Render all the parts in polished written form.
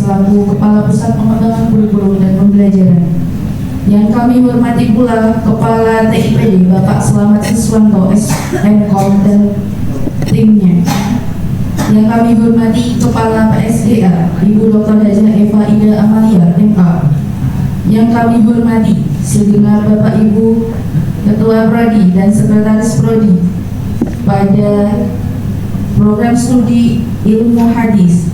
selaku Kepala Pusat Pengembangan Kurikulum dan Pembelajaran. Yang kami hormati pula Kepala TIPD Bapak Selamat Siswanto SMKOM dan timnya. Yang kami hormati Kepala PSDA Ibu Dr. Hajah Eva Ida Amalia MA. Yang kami hormati segenap Bapak Ibu Ketua Prodi dan Sekretaris Prodi pada program studi ilmu hadis,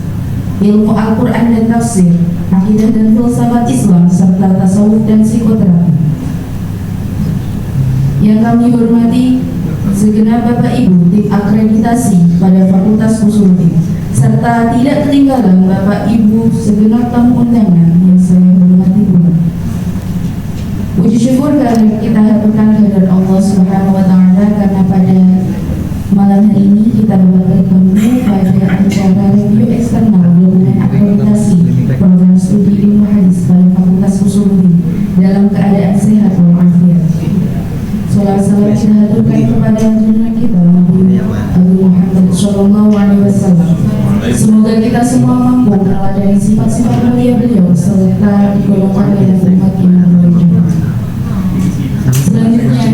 ilmu Al-Quran dan tafsir, akidah dan filsafat Islam, serta tasawuf dan psikoterapi. Yang kami hormati segenap Bapak Ibu tim akreditasi pada Fakultas Usul Fiqh, serta tidak ketinggalan Bapak Ibu segenap tamu undangan yang saya hormati pula. Puji syukur karena kita haturkan kehadirat Allah Subhanahu wa Ta'ala, karena pada malam hari ini kita dapat bertemu pada acara review eksternal dokumen akreditasi program studi ilmu hadis pada Fakultas Usul Fiqh dalam keadaan sehat walafiat. Salam kita haturkan kepada junjungan kita Nabi Muhammad Shallallahu Alaihi Wasallam. Semoga kita semua mampu meneladani sifat-sifat mulia beliau serta digolongkan dalam umat yang berjaya. Selanjutnya,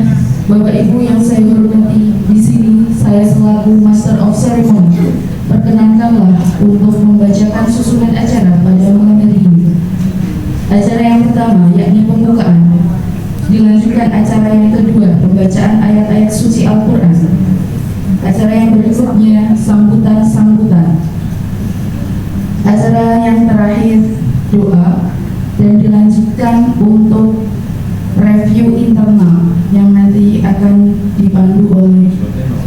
Bapak Ibu yang saya hormati, di sini saya selaku Master of Ceremony perkenankanlah untuk membacakan susunan acara pada malam hari ini. Acara yang pertama yakni pembukaan, dilanjutkan acara yang kedua pembacaan ayat-ayat suci Al-Quran. Acara yang berikutnya sambutan-sambutan. Acara yang terakhir doa, dan dilanjutkan untuk review internal yang nanti akan dipandu oleh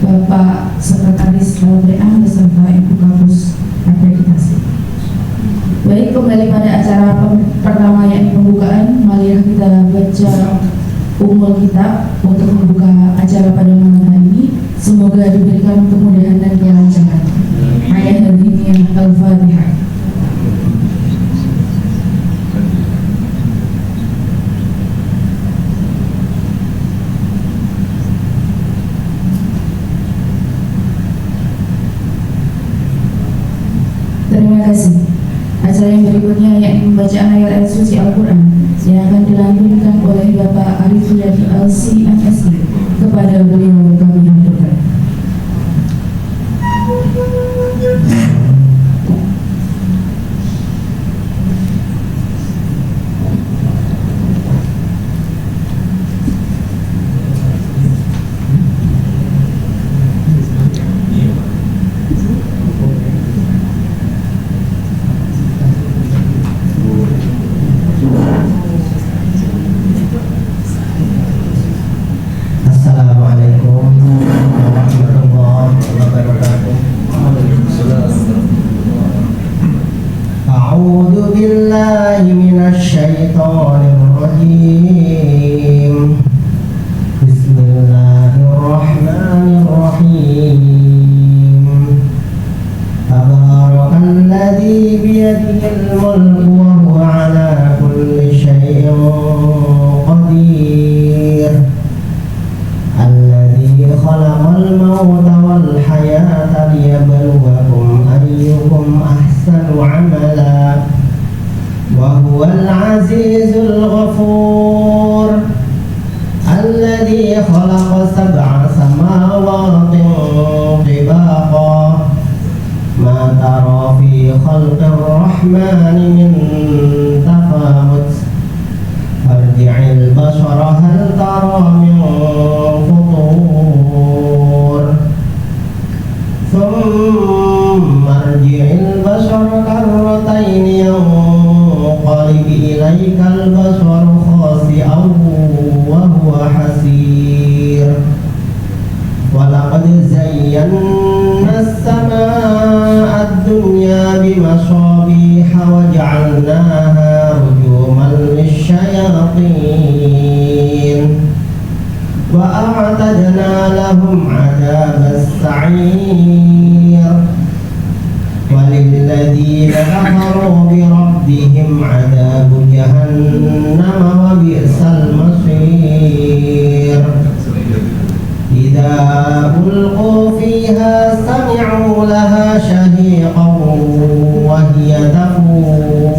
Bapak Sekretaris LPA beserta Ibu Kapus Akreditasi. Baik, kembali pada acara pertama yakni pembukaan. Mari kita baca umul kitab untuk membuka acara pada malam hari ini. Semoga diberikan kemudahan dan kelancaran. Ayat hari ini Al-Fatihah. Terima kasih. Acara yang berikutnya yakni pembacaan ayat-ayat suci Al-Quran yang akan dilanjutkan oleh Bapak Arif Yadi LC MSI. Kepada beliau kami haturkan. وللذين كفروا بربهم عذاب جهنم وبئس المصير إذا ألقوا فيها سمعوا لها شهيقا وهي تفور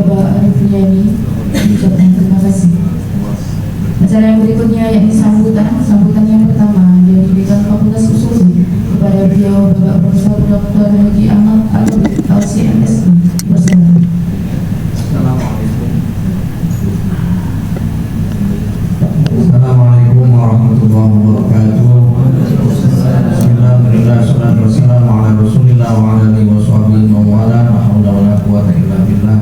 Bapak Arif Yani, ucapkan terima kasih. Acara yang berikutnya yakni sambutan yang pertama yang diberikan Fakultas Usul kepada beliau Bapak Profesor Dr. Haji Ahmad Al-Habib LCMSI. Bersama. Assalamualaikum warahmatullahi wabarakatuh. Bismillahirrahmanirrahim. Wassalatu wassalamu ala Rasulillah wa ala alihi washabihi wa wala la haula wala quwwata illa billah.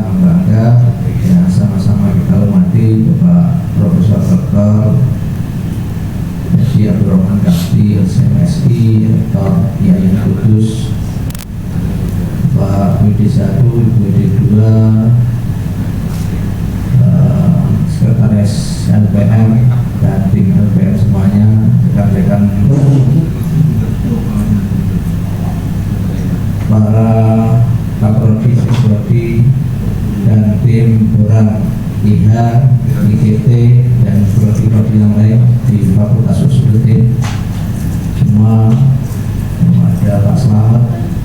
Ya, sama-sama kita hormati Bapak Profesor Dr. Haji Abdurrahman Kahfi LCMSI, Rektor IAIN Kudus, Pak WD1, Ibu WD2, Sekretaris LPM dan tim LPM semuanya, rekan-rekan para kaprodi, sekrodi dan tim Boran IH, IGT dan prodi-prodi yang lain di Fakultas Usuluddin semua, ada Pak Slamet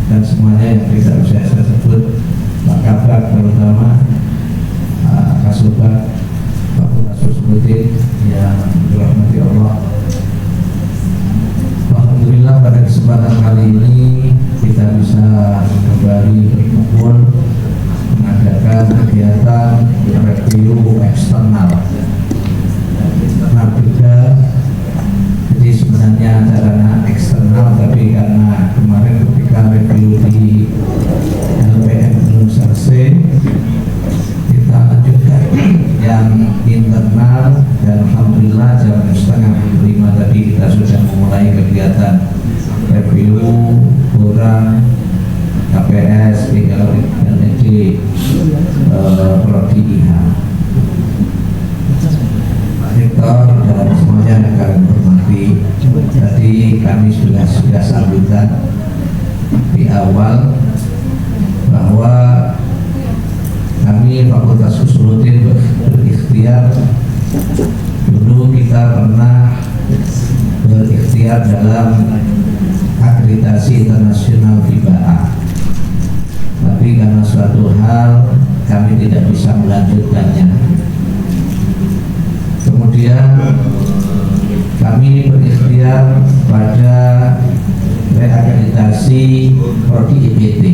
dan semuanya yang tidak bisa saya sebut, Pak Kabak terutama, Kasubat Fakultas Usuluddin yang dirahmati Allah. Alhamdulillah pada kesempatan kali ini kita bisa kembali berkumpul mengadakan kegiatan review eksternal. Berbeda, jadi sebenarnya acaranya eksternal, tapi karena kemarin ketika review di LPM belum selesai, kita lanjutkan yang internal dan alhamdulillah jam 4:30 tadi kita sudah memulai kegiatan review kurang KPS, PLD, Prodi IH. Rektor dan semuanya yang kalian hormati, tadi kami sudah sambutan di awal bahwa kami Fakultas Usuluddin berikhtiar, dulu kita pernah berikhtiar dalam akreditasi internasional FIBA, tapi karena suatu hal kami tidak bisa melanjutkannya. Kemudian kami berikhtiar pada reakreditasi Prodi IPT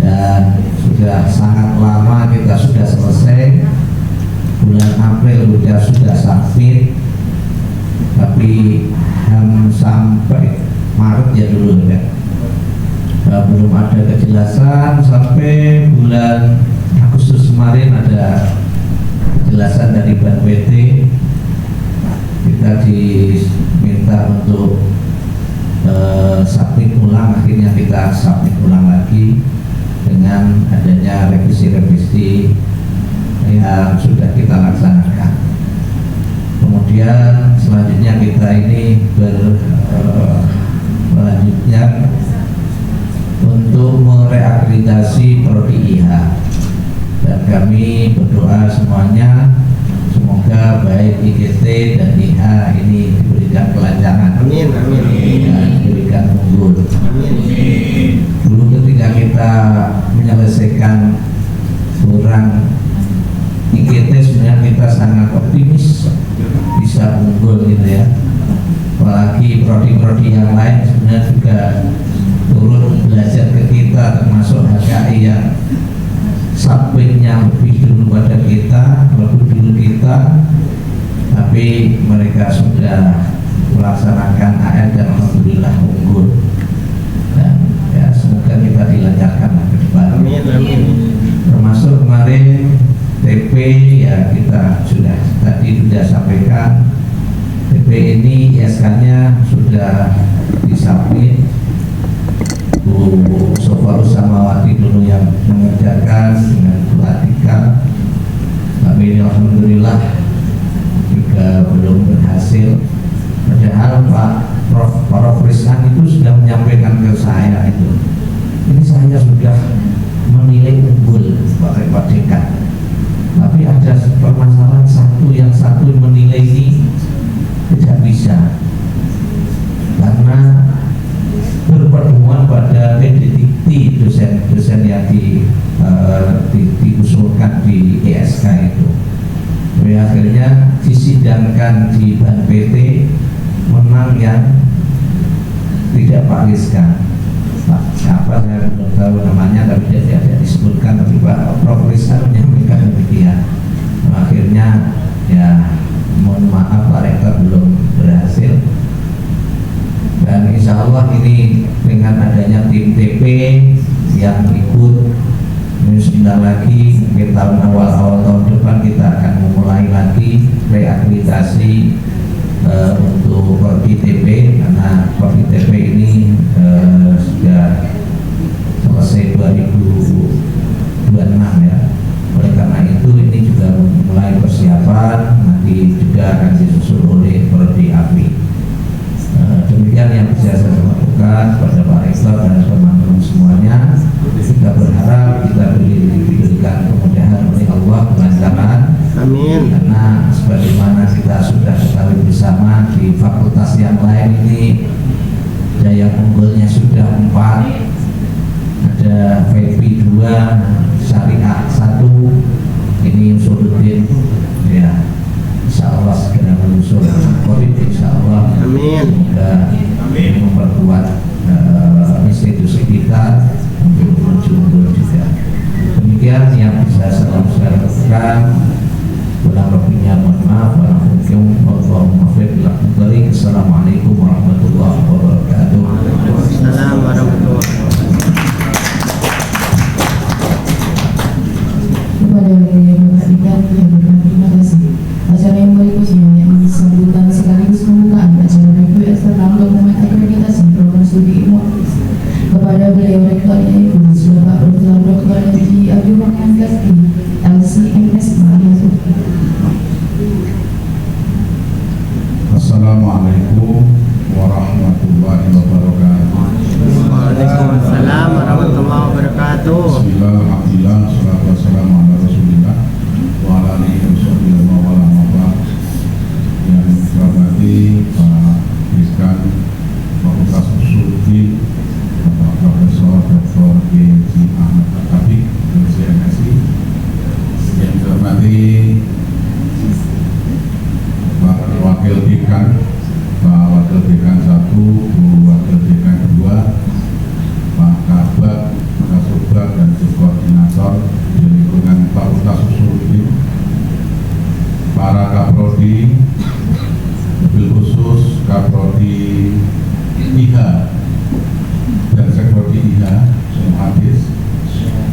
dan sudah sangat lama kita sudah selesai, bulan April sudah submit, tapi sampai Maret ya dulu ya, belum ada kejelasan. Sampai bulan Agustus kemarin ada kejelasan dari Ban PT, kita diminta untuk submit ulang, akhirnya kita submit ulang lagi dengan adanya revisi-revisi yang sudah kita laksanakan. Kemudian selanjutnya kita ini melanjutkan untuk mereakreditasi Prodi IH, dan kami berdoa semuanya semoga baik IGT dan IH ini diberikan kelancaran, amin, dan diberikan unggul. Dulu ketika kita menyelesaikan kurang IGT sebenarnya kita sangat optimis bisa unggul gitu ya, apalagi prodi-prodi yang lain sebenarnya juga turut belajar ke kita, termasuk HKI yang submitnya lebih dulu pada kita, lebih dulu kita, tapi mereka sudah melaksanakan AL dan alhamdulillah unggul. Dan ya semoga kita dilancarkan ke depan. Amin, amin. Termasuk kemarin TP ya kita tadi sudah sampaikan, TP ini ISK-nya sudah disubmit. Bu Sofarus Samawati dulu yang mengerjakan dengan Bu Atika, tapi alhamdulillah juga belum berhasil. Padahal Prof Rizwan itu sudah menyampaikan ke saya ini saya sudah menilai unggul Pak Dekan, tapi ada permasalahan satu menilai ini tidak bisa karena berpertemuan pada dosen yang diusulkan dilakukan di ESK itu. Jadi akhirnya disidangkan di Ban PT, menang yang tidak Pak Rizka. Pak siapa saya belum tahu namanya, tapi dia tidak disebutkan, tapi Pak Prof Rizka menyampaikan demikian. Akhirnya ya mohon maaf Pak Rektor belum berhasil. Dan insya Allah ini dengan adanya tim TP yang ikut, ini sebentar lagi mungkin awal tahun depan kita akan memulai lagi reakreditasi untuk Prodi TP, karena Prodi TP ini sudah selesai 2026 ya. Oleh karena itu ini juga mulai persiapan, nanti juga akan disusul oleh Prodi API. Demikian yang bisa saya lakukan pada Pak Rektor dan teman-teman semuanya. Kita berharap kita diberikan kemudahan oleh Allah, kelancaran. Amin. Karena sebagaimana kita sudah ketahui bersama, di fakultas yang lain ini daya unggulnya sudah 4, ada VP 2, Syariah 1, ini Usuluddin ya. Insya Allah segera menyusul Covid, insya Allah. Amin. Semoga memperkuat institusi kita untuk menuju unggul juga. Demikian yang bisa saya lakukan. Kurang lebihnya mohon maaf. Assalamualaikum warahmatullahi wabarakatuh. Assalamualaikum warahmatullahi wabarakatuh. Kepada beliau Bapak Ikan yang terima kasih. Acara yang berikutnya yang sambutan sekaligus pembukaan acara review eksternal dokumen akreditasi program studi ilmu kepada beliau Rektor yaitu Bapak Profesor Dr. Haji Abdurrahman Gaffi LCMS Malaysia. Assalamualaikum warahmatullahi wabarakatuh. Waalaikumsalam warahmatullahi wabarakatuh. Bismillah, alhamdulillah, salatu wassalamu ala rasulillah wa ala alihi wa sahbihi wa ala mabah. Yang dihormati Pak Rizkan Fakultas Usuluddin, Bapak Profesor Dr. G.J. Ahmad Al-Habib, LCMSI. Yang dihormati Pak Wakil Dekan, Pak Wakil Dekan 1, Bu Wakil Dekan 2, Pak Kabak, Pak Kasubag, dan Koordinator di lingkungan Fakultas Usuluddin, para Kaprodi, mobil khusus Kaprodi IHA dan Sekrodi IHA semua habis,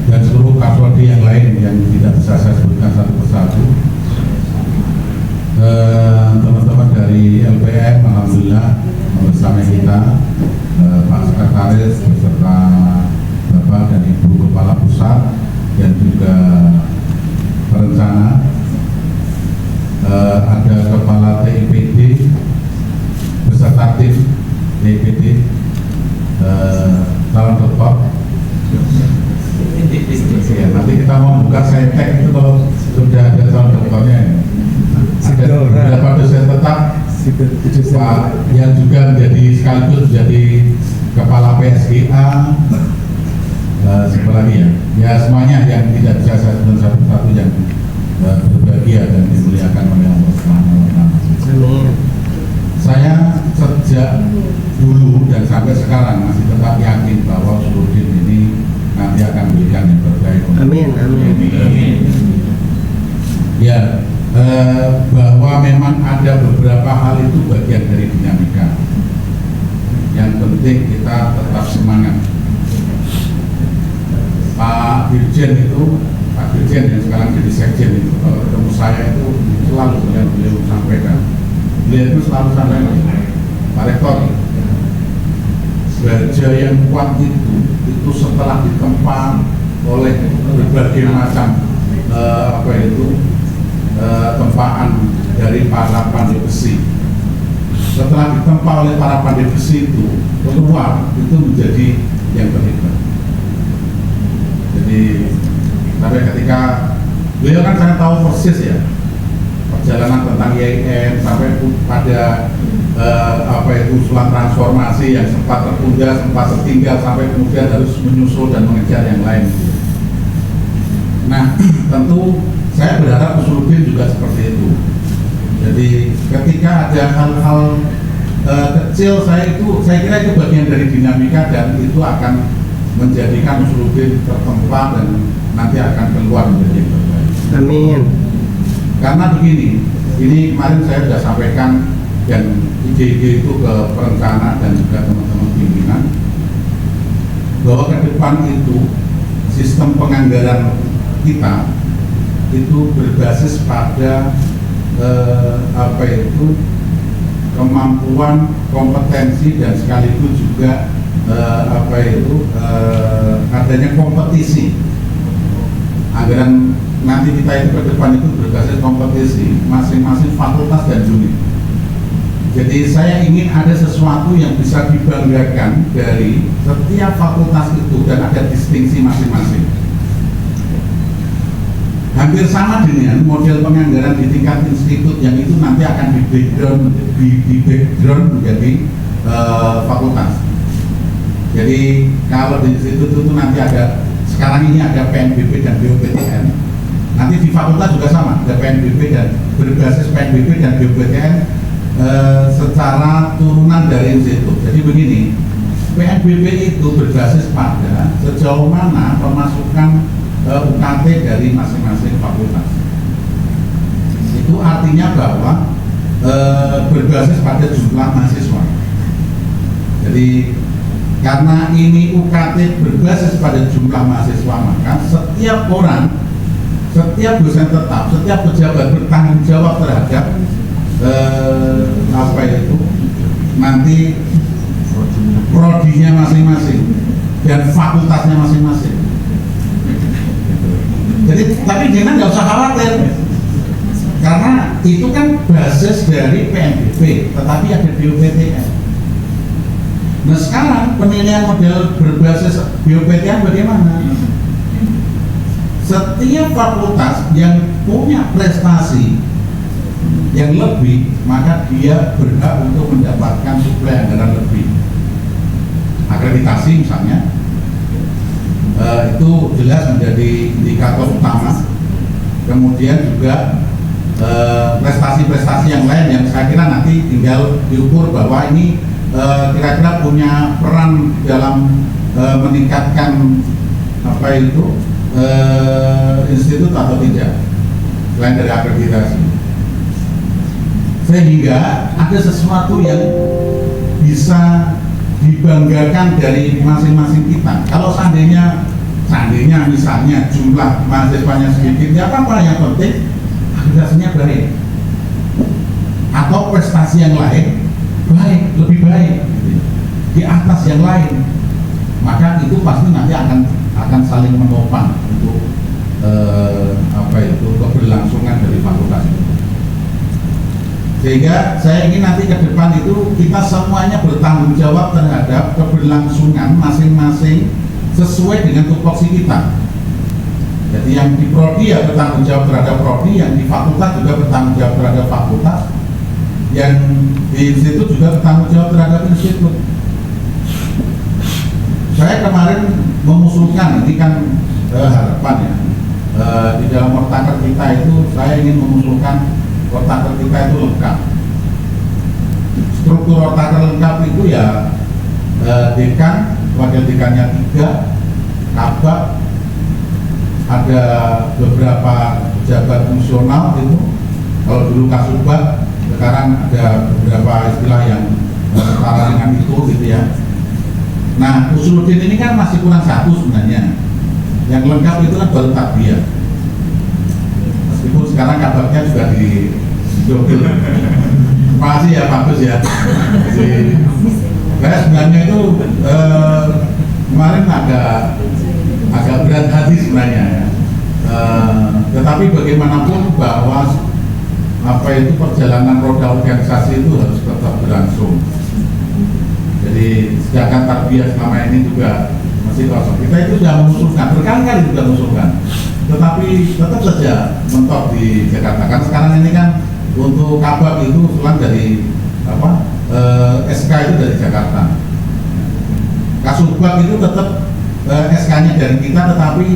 dan seluruh Kaprodi yang lain yang tidak bisa saya sebutkan satu persatu. Teman-teman dari LPM, alhamdulillah bersama kita, Pak Sekretaris beserta Bapak dan Ibu Kepala Pusat dan juga perencana, ada Kepala TIPD beserta tim TIPD, calon dokter. Ya, nanti kita mau buka saintek itu kalau sudah ada calon dokternya. Ada beberapa dosen tetap Pak yang juga menjadi sekaligus menjadi kepala PSGA, siapa lagi ya? Ya semuanya yang tidak bisa saya sebutkan satu-satu yang berbahagia dan dimuliakan oleh Allah Subhanahu wa Ta'ala. Saya sejak dulu dan sampai sekarang masih tetap yakin bahwa Usuluddin ini nanti akan memberikan yang terbaik. Amin, amin. Ya, bahwa memang ada beberapa hal itu bagian dari dinamika. Yang penting kita tetap semangat. Pak Dirjen yang sekarang jadi sekjen itu, kalau ketemu saya itu selalu beliau sampaikan. Beliau itu selalu sampaikan, Pak Rektor, baja yang kuat itu setelah ditempa oleh berbagai macam tempaan dari para pandai besi. Setelah ditempa oleh para pandai besi itu keluar, itu menjadi yang terhebat. Jadi sampai ketika beliau kan saya tahu persis ya perjalanan tentang IAIN sampai pada usulan transformasi yang sempat tertunda, sempat tertinggal, sampai kemudian harus menyusul dan mengejar yang lain. Nah, tentu saya berharap Usuluddin juga seperti itu. Jadi ketika ada hal-hal kecil, saya kira itu bagian dari dinamika dan itu akan menjadikan Usuluddin tertempa dan nanti akan keluar menjadi yang terbaik. Amin. Karena begini, ini kemarin saya sudah sampaikan dan ide-ide itu ke perencana dan juga teman-teman pimpinan bahwa ke depan itu sistem penganggaran kita itu berbasis pada kemampuan, kompetensi dan sekaligus juga adanya kompetisi. Anggaran nanti kita itu ke depan itu berbasis kompetisi masing-masing fakultas dan unit. Jadi saya ingin ada sesuatu yang bisa dibanggakan dari setiap fakultas itu dan ada distingsi masing-masing. Hampir sama dengan model penganggaran di tingkat institut yang itu nanti akan di background menjadi fakultas. Jadi kalau di institut itu nanti ada, sekarang ini ada PNBP dan BOPTN. Nanti di fakultas juga sama, ada PNBP dan berbasis PNBP dan BOPTN secara turunan dari institut. Jadi begini, PNBP itu berbasis pada sejauh mana pemasukan UKT dari masing-masing fakultas. Itu artinya bahwa berbasis pada jumlah mahasiswa. Jadi karena ini UKT berbasis pada jumlah mahasiswa, maka setiap orang, setiap dosen tetap, setiap pejabat bertanggung jawab terhadap nanti prodinya masing-masing dan fakultasnya masing-masing. Jadi tapi Dina nggak usah khawatir karena itu kan basis dari PNBP, tetapi ada BOPTN. Nah sekarang penilaian model berbasis BOPTN bagaimana? Setiap fakultas yang punya prestasi yang lebih, maka dia berhak untuk mendapatkan suplai anggaran lebih. Akreditasi misalnya, itu jelas menjadi indikator utama. Kemudian juga prestasi-prestasi yang lain yang saya kira nanti tinggal diukur bahwa ini kira-kira punya peran dalam meningkatkan institut atau tidak, selain dari akreditasi. Sehingga ada sesuatu yang bisa dibanggakan dari masing-masing kita. Kalau seandainya misalnya jumlah mahasiswanya sedikit, ya apa-apa, yang penting akreditasinya baik atau prestasi yang lain baik, lebih baik di atas yang lain, maka itu pasti nanti akan saling menopang untuk keberlangsungan dari fakultas itu. Sehingga saya ingin nanti ke depan itu kita semuanya bertanggung jawab terhadap keberlangsungan masing-masing sesuai dengan tupoksi kita. Jadi yang di prodi ya bertanggung jawab terhadap prodi, yang di fakultas juga bertanggung jawab terhadap fakultas, yang di institut juga bertanggung jawab terhadap institut. Saya kemarin mengusulkan, ini kan harapan ya, di dalam Wortaker kita itu saya ingin mengusulkan Wortaker kita itu lengkap. Struktur Wortaker lengkap itu ya dekan, wakil dekannya 3, kabak, ada beberapa pejabat fungsional itu. Kalau dulu kasubag, sekarang ada beberapa istilah yang setara dengan itu gitu ya. Nah, Usuluddin ini kan masih kurang 1 sebenarnya. Yang lengkap itu kan baru Tarbiyah. Meskipun sekarang kabaknya juga di double. Terima kasih ya Pak Gus ya. Saya sebenarnya itu kemarin agak berat hati sebenarnya ya. Tetapi bagaimanapun bahwa perjalanan roda organisasi itu harus tetap berlangsung. Jadi sedangkan Tarbiyah selama ini juga masih kosong. Kita itu sudah mengusulkan, berkali-kali juga mengusulkan, tetapi tetap saja mentok di Jakarta. Karena sekarang ini kan untuk kabak itu usulan dari SK itu dari Jakarta. Kasubag itu tetap SK-nya dari kita, tetapi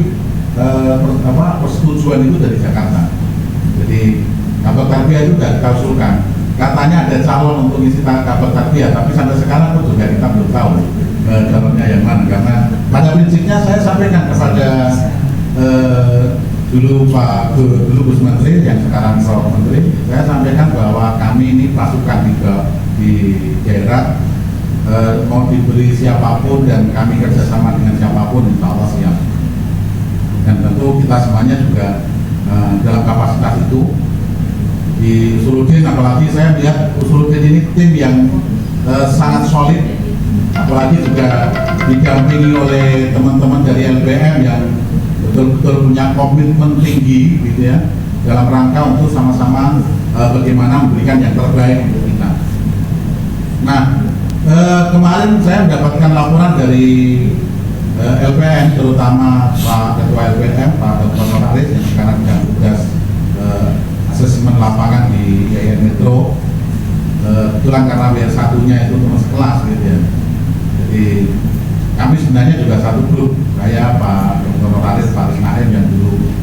persetujuan itu dari Jakarta. Jadi kabel tarbiyah itu tidak diusulkan. Katanya ada calon untuk isi kabel tarbiyah, tapi sampai sekarang pun juga kita belum tahu calonnya yang mana. Karena pada prinsipnya saya sampaikan kepada dulu Gus Menteri yang sekarang Prof Menteri, saya sampaikan bahwa kami ini pasukan di daerah, mau diberi siapapun dan kami kerjasama dengan siapapun insya Allah siap. Dan tentu kita semuanya juga dalam kapasitas itu. Di Usuludin, apalagi saya melihat Usuludin ini tim yang sangat solid, apalagi juga didampingi oleh teman-teman dari LPM yang betul-betul punya komitmen tinggi gitu ya, dalam rangka untuk sama-sama bagaimana memberikan yang terbaik untuk kita. Nah, kemarin saya mendapatkan laporan dari LPM, terutama Pak Ketua LPM, Pak Dr. Notaris yang sekarang sedang tugas asesmen lapangan di IAIN Metro. Kebetulan karena WR1-nya itu teman sekelas gitu ya. Jadi kami sebenarnya juga satu grup, saya Pak Dr. Notaris, Pak Ismail yang dulu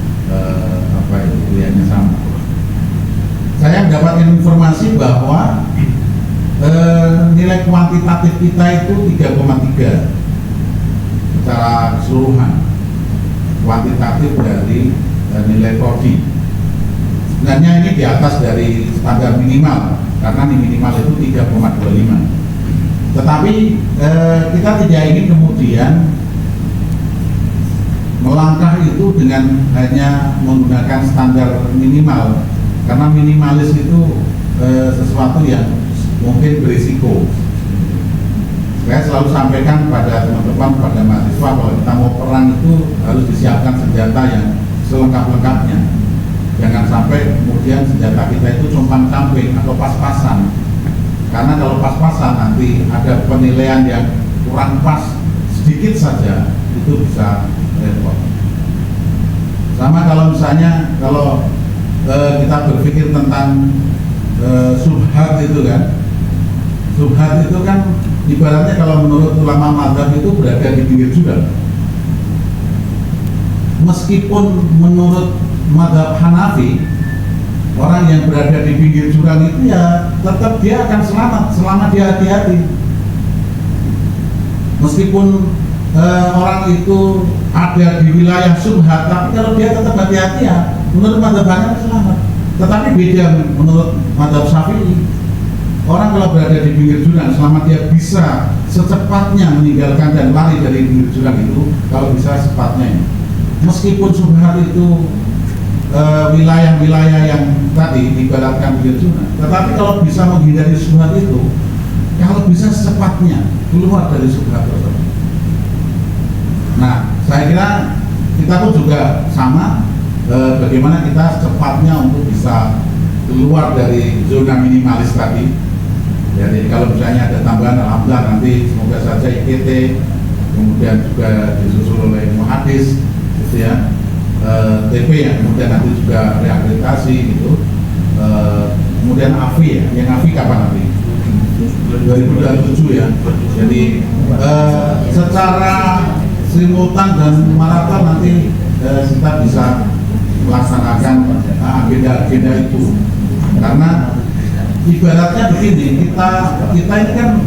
kuliahnya sama. Saya mendapatkan informasi bahwa nilai kuantitatif kita itu 3,3 secara keseluruhan, kuantitatif dari nilai prodi. Sebenarnya ini di atas dari standar minimal, karena minimal itu 3,25. Tetapi kita tidak ingin kemudian melangkah itu dengan hanya menggunakan standar minimal, karena minimalis itu sesuatu yang mungkin berisiko. Saya selalu sampaikan pada teman-teman, pada mahasiswa, kalau kita mau perang itu harus disiapkan senjata yang selengkap-lengkapnya. Jangan sampai kemudian senjata kita itu compang-camping atau pas-pasan. Karena kalau pas-pasan nanti ada penilaian yang kurang pas sedikit saja, itu bisa repot. Sama kalau misalnya kita berpikir tentang subhat itu kan, subhat itu kan ibaratnya kalau menurut ulama mazhab itu berada di pinggir jurang. Meskipun menurut mazhab Hanafi, orang yang berada di pinggir jurang itu ya tetap dia akan selamat selama dia hati-hati. Meskipun orang itu ada di wilayah subhat, tapi kalau dia tetap hati-hati ya menurut mazhab Hanafi selamat. Tetapi beda menurut mazhab Syafi'i. Orang kalau berada di pinggir jurang, selama dia bisa secepatnya meninggalkan dan lari dari pinggir jurang itu, kalau bisa secepatnya. Meskipun subhat itu wilayah-wilayah yang tadi diibaratkan pinggir jurang, tetapi kalau bisa menghindari subhat itu, kalau bisa secepatnya keluar dari subhat tersebut. Nah, saya kira kita pun juga sama, bagaimana kita secepatnya untuk bisa keluar dari zona minimalis tadi. Jadi kalau misalnya ada tambahan, alhamdulillah nanti semoga saja IKT, kemudian juga disusul oleh muhadis, gitu ya, TP ya, kemudian nanti juga rehabilitasi gitu, kemudian AFI ya, yang AFI kapan nanti? 2027 ya. Jadi secara simultan dan maraton nanti kita bisa melaksanakan agenda-agenda itu, karena ibaratnya begini, kita ini kan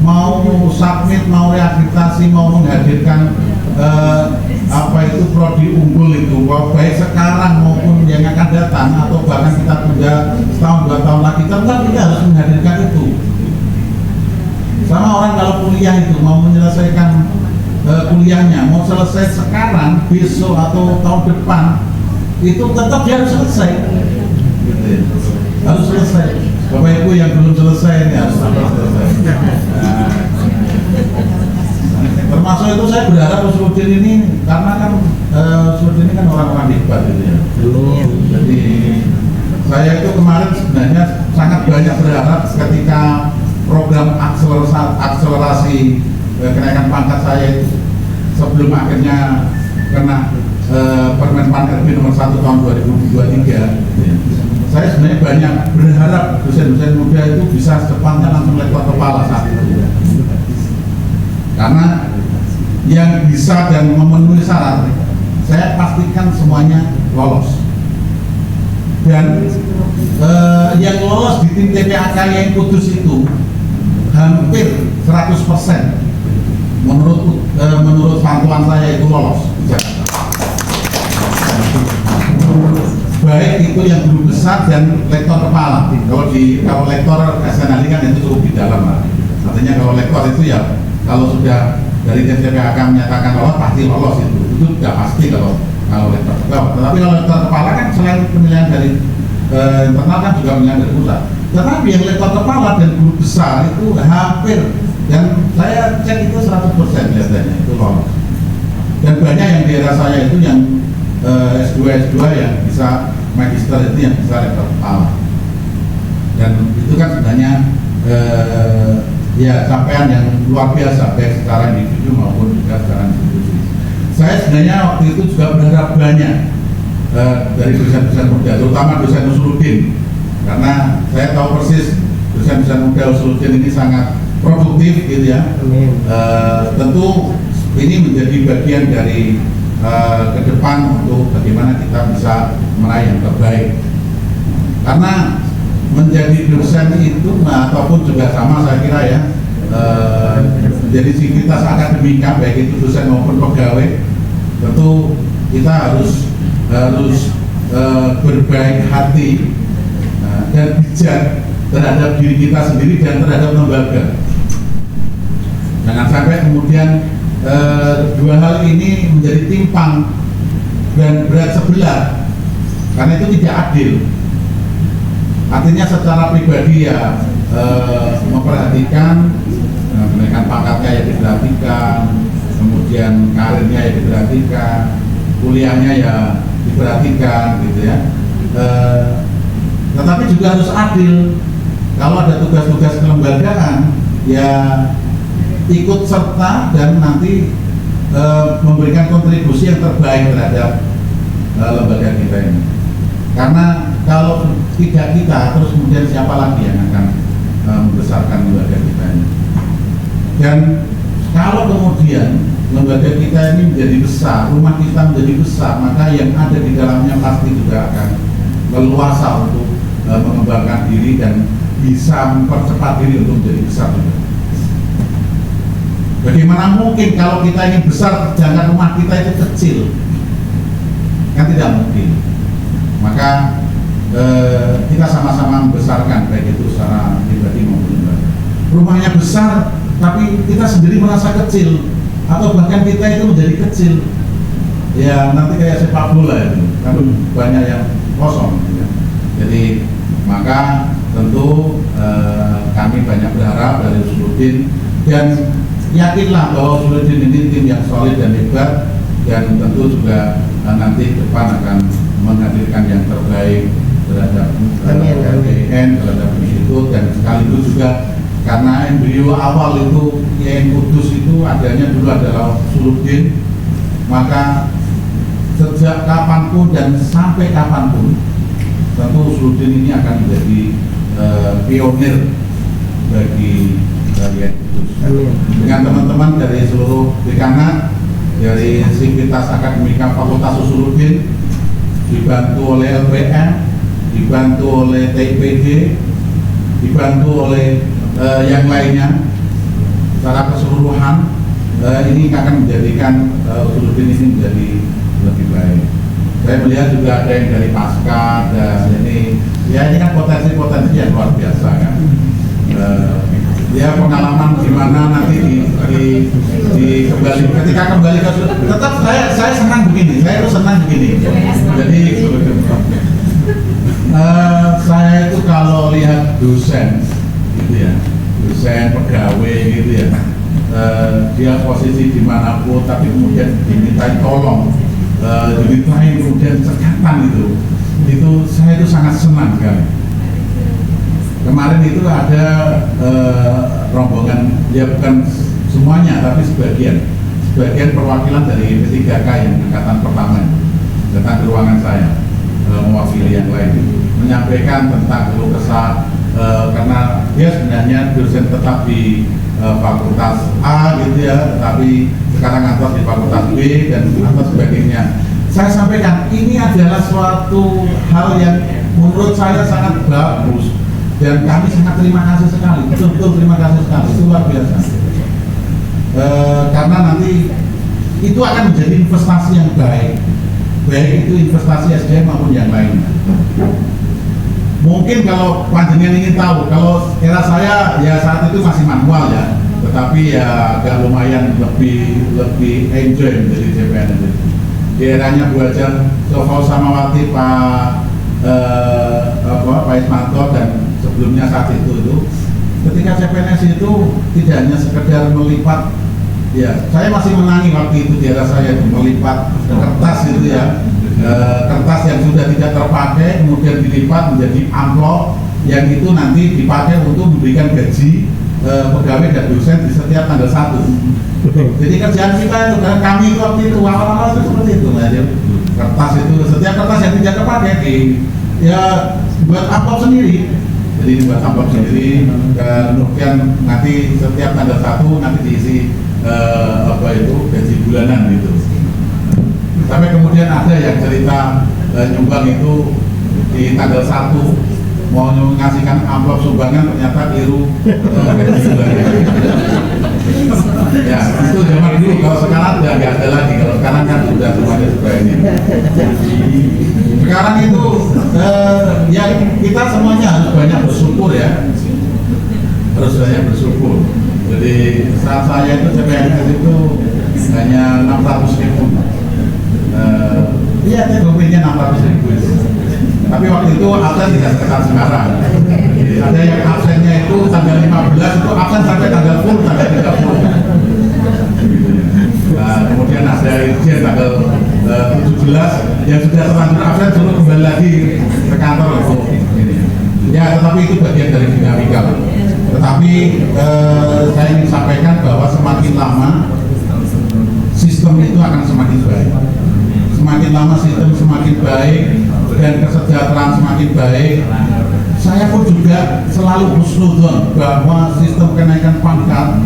mau submit, mau rehabilitasi, mau menghadirkan prodi unggul itu, baik sekarang maupun yang akan datang atau bahkan kita tunda setahun 2 tahun lagi, tentu kita harus menghadirkan itu. Sama orang kalau kuliah itu mau menyelesaikan kuliahnya, mau selesai sekarang, besok atau tahun depan, itu tetap dia harus selesai. Gitu ya. Harus selesai. Bapak Ibu yang belum selesai ini harus selesai. Nah, termasuk itu saya berharap Usuludin ini, karena kan Usuludin ini kan orang-orang hebat gitu ya. Jadi saya itu kemarin sebenarnya sangat banyak berharap ketika program akselerasi kenaikan pangkat saya itu sebelum akhirnya kena Permen RB nomor 1 tahun 2023 gitu ya. Saya sebenarnya banyak berharap dosen-dosen muda itu bisa secepatnya langsung lektor kepala saat itu. Karena yang bisa dan memenuhi syarat saya pastikan semuanya lolos. Dan yang lolos di tim TPAK yang Kudus itu hampir 100%. Menurut pantauan saya itu lolos di Jakarta. Baik itu yang guru besar dan lektor kepala. Kalau lektor SNLI kan itu cukup di dalam lah. Artinya kalau lektor itu ya kalau sudah dari tim TPAK menyatakan lolos pasti lolos itu sudah pasti kalau lektor kepala. Tetapi kalau lektor kepala kan selain penilaian dari internal kan juga penilaian dari pusat. Tetapi yang lektor kepala dan guru besar itu hampir, dan saya cek itu 100% biasanya itu lolos. Dan banyak yang di daerah saya itu yang S2 yang bisa magister itu yang bisa lektor kepala. Dan itu kan sebenarnya ya capaian yang luar biasa baik secara individu maupun juga secara institusi. Saya sebenarnya waktu itu juga berharap banyak dari dosen-dosen muda, terutama dosen Usuluddin, karena saya tahu persis dosen-dosen muda Usuluddin ini sangat produktif gitu ya. Tentu ini menjadi bagian dari ke depan untuk bagaimana kita bisa meraih yang terbaik. Karena menjadi dosen itu, ataupun juga sama saya kira ya, menjadi sivitas akademika baik itu dosen maupun pegawai, tentu kita harus berbaik hati dan bijak terhadap diri kita sendiri dan terhadap lembaga. Jangan sampai kemudian dua hal ini menjadi timpang dan berat sebelah, karena itu tidak adil. Artinya secara pribadi ya memperhatikan menaikkan pangkatnya ya diperhatikan, kemudian karirnya ya diperhatikan, kuliahnya ya diperhatikan gitu ya. Tetapi juga harus adil. Kalau ada tugas-tugas kelembagaan ya ikut serta dan nanti memberikan kontribusi yang terbaik terhadap lembaga kita ini. Karena kalau tidak kita, terus kemudian siapa lagi yang akan membesarkan lembaga kita ini? Dan kalau kemudian lembaga kita ini menjadi besar, rumah kita menjadi besar, maka yang ada di dalamnya pasti juga akan leluasa untuk mengembangkan diri dan bisa mempercepat diri untuk menjadi besar juga. Bagaimana mungkin kalau kita ingin besar, sedangkan rumah kita itu kecil? Kan tidak mungkin. Maka kita sama-sama membesarkan, baik itu secara pribadi maupun lembaga. Rumahnya besar, tapi kita sendiri merasa kecil, atau bahkan kita itu menjadi kecil. Ya nanti kayak sepak bola itu, kan banyak yang kosong. Ya. Jadi maka tentu kami banyak berharap dari Usuluddin, dan yakinlah bahwa Usuluddin ini tim yang solid dan hebat, dan tentu juga nanti ke depan akan menghadirkan yang terbaik terhadap LPN, terhadap institut, dan sekaligus juga karena embrio awal itu YN Kudus itu adanya dulu adalah Usuluddin, maka sejak kapanpun dan sampai kapanpun tentu Usuluddin ini akan menjadi pionir bagi YN Kudus. Dengan teman-teman dari seluruh dekanat, dari Sivitas Akademika Fakultas Usuluddin, dibantu oleh LPM, dibantu oleh TIPD, dibantu oleh yang lainnya, secara keseluruhan ini akan menjadikan Usuluddin ini menjadi lebih baik. Saya melihat juga ada yang dari Pasca, dan ini kan potensi-potensi yang luar biasa kan. Ya pengalaman gimana nanti kembali ketika kembali ke, tetap saya senang begini, saya itu senang begini. Jadi saya itu kalau lihat dosen gitu ya, dosen pegawai gitu ya, dia posisi dimanapun tapi kemudian dimintai tolong, dimintai kemudian cekatan itu saya itu sangat senang sekali. Kemarin itu ada rombongan, ya bukan semuanya tapi sebagian perwakilan dari P3K yang angkatan pertama datang ke ruangan saya, mewakili yang lain, menyampaikan tentang keluh kesah, karena dia sebenarnya dosen tetap di fakultas A gitu ya, tapi sekarang kantor di fakultas B dan atau sebagainya. saya sampaikan ini adalah suatu hal yang menurut saya sangat bagus dan kami sangat terima kasih sekali, betul-betul terima kasih sekali, itu luar biasa. Karena nanti itu akan menjadi investasi yang baik itu investasi SDM maupun yang lainnya. Mungkin kalau panjenengan ingin tahu, kalau era saya ya saat itu masih manual ya, tetapi ya agak lumayan lebih enjoy menjadi CPN. Di eranya Bu Haja Sofau Samawati, Pak Ismanto dan sebelumnya saat itu ketika CPNS itu tidak hanya sekedar melipat, ya saya masih menangi waktu itu di era saya melipat kertas itu ya, kertas yang sudah tidak terpakai kemudian dilipat menjadi amplop yang itu nanti dipakai untuk memberikan gaji pegawai dan dosen di setiap tanggal 1. Jadi kerjaan kita itu dan kami waktu itu awal-awal itu seperti itu ya. Kertas itu setiap kertas yang tidak terpakai ya buat amplop sendiri. Jadi dibuat amplop sendiri, kemudian nanti setiap tanggal 1 nanti diisi gaji bulanan gitu. Sampai kemudian ada yang cerita nyumbang itu di tanggal 1 mau ngasihkan amplop sumbangan ternyata keliru gaji bulanan. Ya itu zaman dulu, kalau sekarang udah nggak ada lagi, kalau sekarang kan sudah semuanya sebaiknya. Sekarang itu ya kita semuanya harus banyak bersyukur ya, harus banyak bersyukur. Jadi saat saya itu CPNS itu hanya 600.000. Iya, TPP-nya 600.000 itu. Tapi waktu itu absen tidak seketat sekarang. Jadi ada yang absennya itu tanggal 15 itu absen sampai tanggal full, tanggal 30. Nah, kemudian ada izin tanggal 17 yang sudah terlanjur absen suruh kembali lagi ke kantor untuk ini. Ya, tetapi itu bagian dari dinamika. Tetapi saya ingin sampaikan bahwa semakin lama sistem itu akan semakin baik. Semakin lama sistem semakin baik dan kesejahteraan semakin baik. Saya pun juga selalu husnudzon bahwa sistem kenaikan pangkat,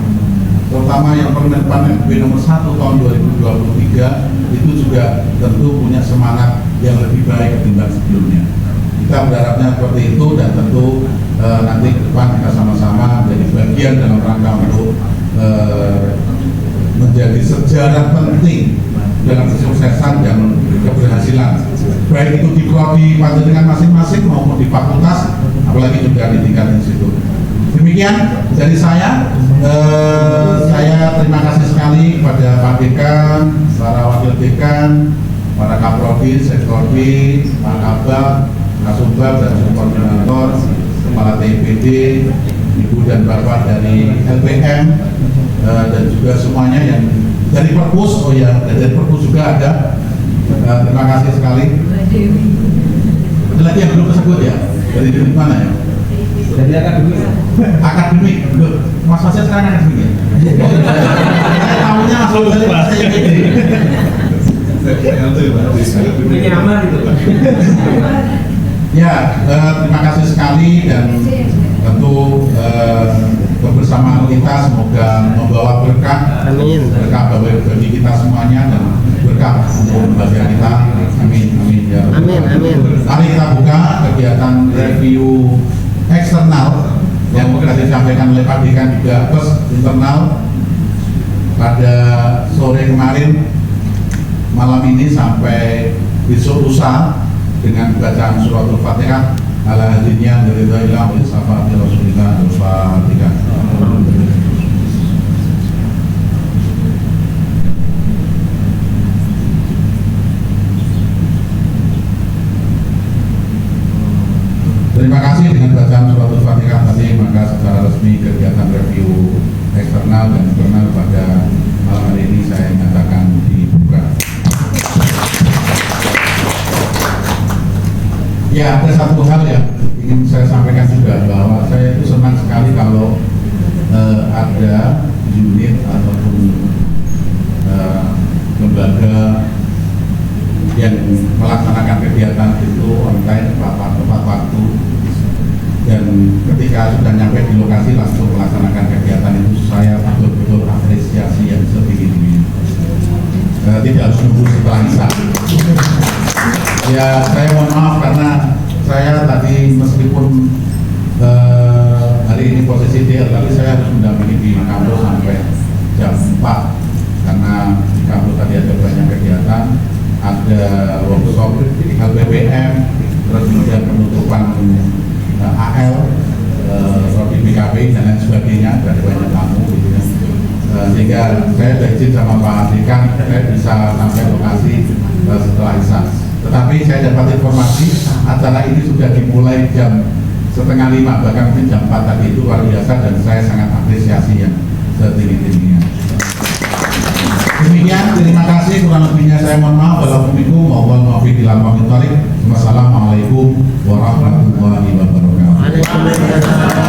terutama yang Permen B nomor 1 tahun 2023 itu juga tentu punya semangat yang lebih baik ketimbang sebelumnya. Kita berharapnya seperti itu dan tentu nanti ke depan kita sama-sama menjadi bagian dalam rangka untuk menjadi sejarah penting dalam kesuksesan dan keberhasilan, baik itu di prodi panjenengan masing-masing maupun di fakultas, apalagi juga di tingkat institut. Demikian dari saya. Saya terima kasih sekali kepada Pak Dekan, para wakil dekan, para kaprodi, sekprodi, Pak Kabak, Kasubag dan koordinator, kepala TIPD, Ibu dan Bapak dari LPM, dan juga semuanya yang dari Perpus, dari Perpus juga ada. Terima kasih sekali. Ada lagi yang belum tersebut ya? Dari mana ya? Dari akademik. Akademik, Mas Fasil sekarang akademik ya? Saya tahunya Mas Fasil saya ini. Ini aman itu. Ya, terima kasih sekali dan tentu kebersamaan kita semoga membawa berkah. Amin. Berkah bagi kita semuanya dan berkah untuk lembaga kita. Amin, amin ya. Amin, amin. Mari kita buka kegiatan review eksternal yang sudah disampaikan oleh Pak Dekan juga plus internal pada sore kemarin, malam ini sampai besok lusa dengan bacaan suratul Fatihah ala hadinnya dari Zailah wa Safa Rasulillah Al-Fatihah. Terima kasih. Dengan bacaan suratul Fatihah tadi, maka secara resmi kegiatan review eksternal dan internal pada malam hari ini saya nyatakan dibuka. Ya, ada satu hal yang ingin saya sampaikan juga, bahwa saya itu senang sekali kalau ada unit ataupun lembaga yang melaksanakan kegiatan itu on time, tepat waktu, dan ketika sudah nyampe di lokasi langsung melaksanakan kegiatan itu, saya betul-betul apresiasi yang setinggi-tingginya. tidak harus nunggu setelah Isya. Ya, saya mohon maaf karena saya tadi meskipun hari ini posisi DR, tapi saya harus mendampingi di kampus sampai jam 4 karena di kampus tadi ada banyak kegiatan, ada workshop LPPM, terus kemudian penutupan AL, Rodi BKP dan lain sebagainya, dari banyak tamu gitu ya. Sehingga saya sudah izin sama Pak Dekan, saya bisa sampai lokasi setelah Isya. Tetapi saya dapat informasi acara ini sudah dimulai jam 4:30, bahkan mungkin jam 4 tadi, itu luar biasa dan saya sangat apresiasi yang setinggi-tingginya. Demikian, terima kasih, kurang lebihnya saya mohon maaf. Wassalamualaikum warahmatullahi wabarakatuh. Waalaikumsalam.